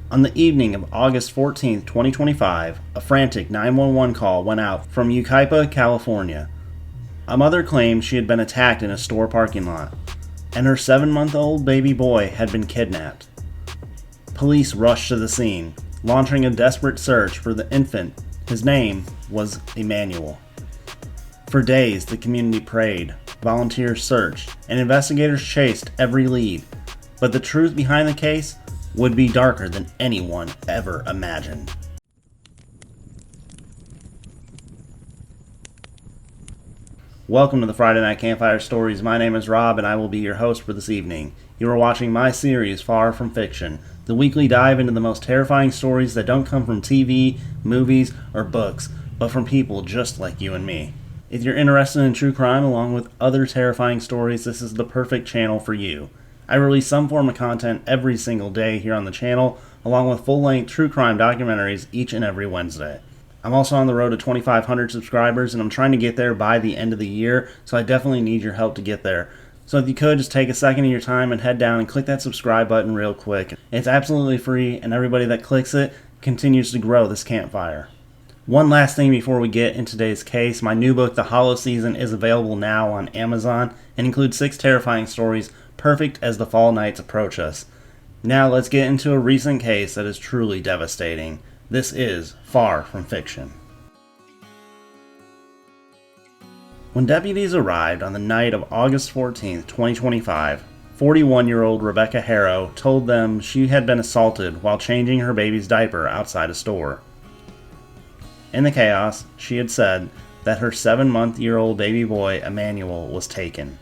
On the evening of August 14, 2025, a frantic 911 call went out from Yucaipa, California. A mother claimed she had been attacked in a store parking lot, and her 7-month-old baby boy had been kidnapped. Police rushed to the scene, launching a desperate search for the infant. His name was Emmanuel. For days, the community prayed, volunteers searched, and investigators chased every lead. But the truth behind the case would be darker than anyone ever imagined. Welcome to the Friday Night Campfire Stories. My name is Rob, and I will be your host for this evening. You are watching my series, Far From Fiction, the weekly dive into the most terrifying stories that don't come from TV, movies, or books, but from people just like you and me. If you're interested in true crime along with other terrifying stories, this is the perfect channel for you. I release some form of content every single day here on the channel, along with full-length true crime documentaries each and every Wednesday. I'm also on the road to 2,500 subscribers, and I'm trying to get there by the end of the year, so I definitely need your help to get there. So if you could, just take a second of your time and head down and click that subscribe button real quick. It's absolutely free, and everybody that clicks it continues to grow this campfire. One last thing before we get into today's case, my new book, The Hollow Season, is available now on Amazon and includes 6 terrifying stories perfect as the fall nights approach us. Now let's get into a recent case that is truly devastating. This is Far From Fiction. When deputies arrived on the night of August 14, 2025, 41-year-old Rebecca Haro told them she had been assaulted while changing her baby's diaper outside a store. In the chaos, she had said that her 7-month-old baby boy, Emmanuel, was taken.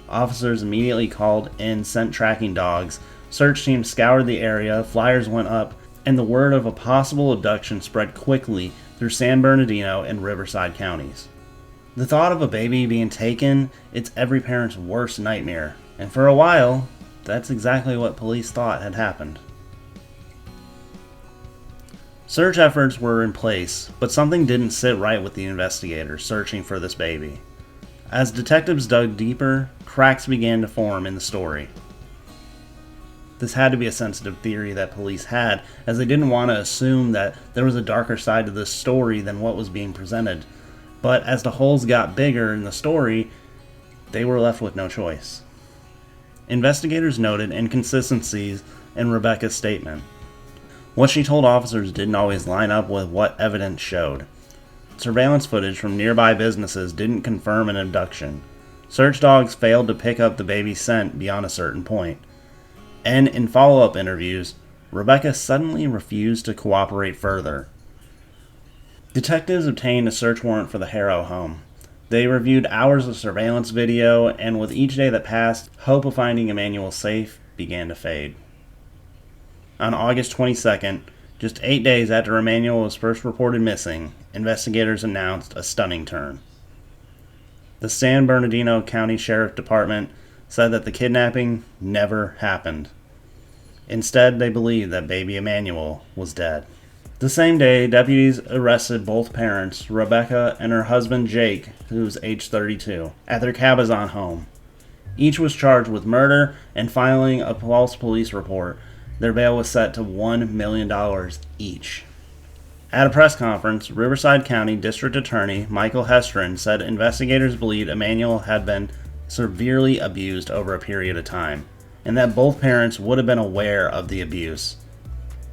Officers immediately called in scent tracking dogs, search teams scoured the area, flyers went up, and the word of a possible abduction spread quickly through San Bernardino and Riverside counties. The thought of a baby being taken, it's every parent's worst nightmare, and for a while, that's exactly what police thought had happened. Search efforts were in place, but something didn't sit right with the investigators searching for this baby. As detectives dug deeper, cracks began to form in the story. This had to be a sensitive theory that police had, as they didn't want to assume that there was a darker side to this story than what was being presented. But as the holes got bigger in the story, they were left with no choice. Investigators noted inconsistencies in Rebecca's statement. What she told officers didn't always line up with what evidence showed. Surveillance footage from nearby businesses didn't confirm an abduction. Search dogs failed to pick up the baby's scent beyond a certain point. And in follow-up interviews, Rebecca suddenly refused to cooperate further. Detectives obtained a search warrant for the Haro home. They reviewed hours of surveillance video, and with each day that passed, hope of finding Emmanuel safe began to fade. On August 22nd, just 8 days after Emmanuel was first reported missing, investigators announced a stunning turn. The San Bernardino County Sheriff Department said that the kidnapping never happened. Instead, they believed that baby Emmanuel was dead. The same day, deputies arrested both parents, Rebecca and her husband Jake, who was age 32, at their Cabazon home. Each was charged with murder and filing a false police report. Their bail was set to $1 million each. At a press conference, Riverside County District Attorney Michael Hestron said investigators believed Emmanuel had been severely abused over a period of time, and that both parents would have been aware of the abuse.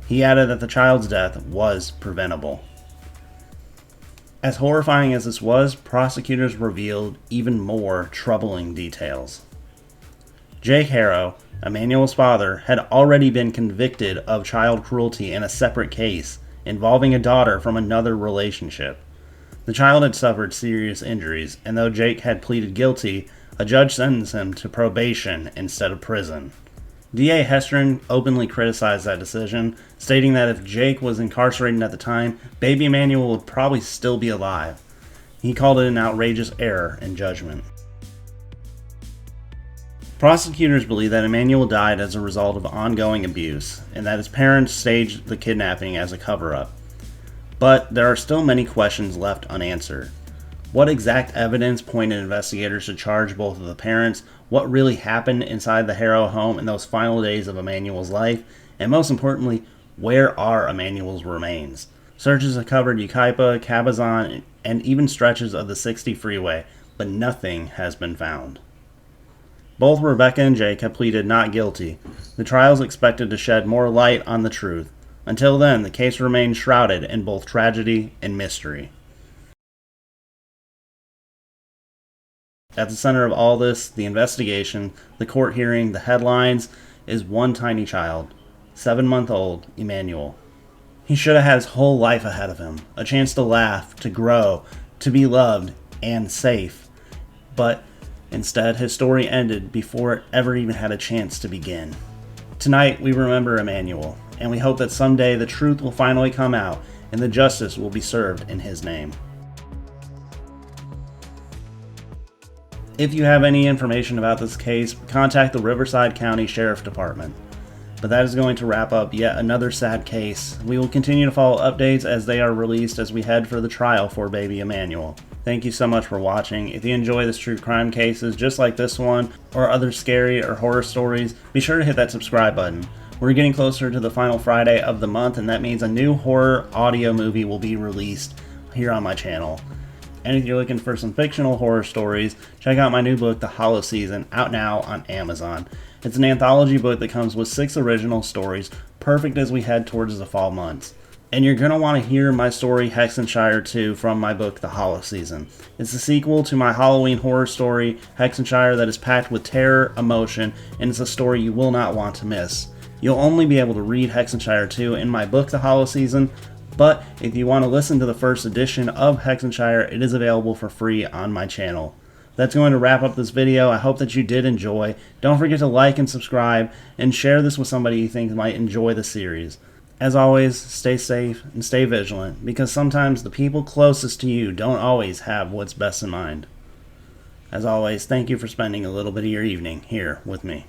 He added that the child's death was preventable. As horrifying as this was, prosecutors revealed even more troubling details. Jake Haro, Emmanuel's father, had already been convicted of child cruelty in a separate case involving a daughter from another relationship. The child had suffered serious injuries, and though Jake had pleaded guilty, a judge sentenced him to probation instead of prison. DA Hestron openly criticized that decision, stating that if Jake was incarcerated at the time, baby Emmanuel would probably still be alive. He called it an outrageous error in judgment. Prosecutors believe that Emmanuel died as a result of ongoing abuse, and that his parents staged the kidnapping as a cover-up. But there are still many questions left unanswered. What exact evidence pointed investigators to charge both of the parents? What really happened inside the Haro home in those final days of Emmanuel's life? And most importantly, where are Emmanuel's remains? Searches have covered Yucaipa, Cabazon, and even stretches of the 60 freeway, but nothing has been found. Both Rebecca and Jake have pleaded not guilty. The trial is expected to shed more light on the truth. Until then, the case remains shrouded in both tragedy and mystery. At the center of all this, the investigation, the court hearing, the headlines, is one tiny child, 7-month-old Emmanuel. He should have had his whole life ahead of him, a chance to laugh, to grow, to be loved, and safe. But instead, his story ended before it ever even had a chance to begin. Tonight, we remember Emmanuel, and we hope that someday the truth will finally come out and the justice will be served in his name. If you have any information about this case, contact the Riverside County Sheriff Department. But that is going to wrap up yet another sad case. We will continue to follow updates as they are released as we head for the trial for baby Emmanuel. Thank you so much for watching. If you enjoy this true crime cases just like this one, or other scary or horror stories, be sure to hit that subscribe button. We're getting closer to the final Friday of the month, and that means a new horror audio movie will be released here on my channel. And if you're looking for some fictional horror stories, check out my new book, The Hollow Season, out now on Amazon. It's an anthology book that comes with 6 original stories, perfect as we head towards the fall months. And you're going to want to hear my story, Hexenshire 2, from my book, The Hollow Season. It's a sequel to my Halloween horror story, Hexenshire, that is packed with terror, emotion, and it's a story you will not want to miss. You'll only be able to read Hexenshire 2 in my book, The Hollow Season, but if you want to listen to the first edition of Hexenshire, it is available for free on my channel. That's going to wrap up this video. I hope that you did enjoy. Don't forget to like and subscribe, and share this with somebody you think might enjoy the series. As always, stay safe and stay vigilant, because sometimes the people closest to you don't always have what's best in mind. As always, thank you for spending a little bit of your evening here with me.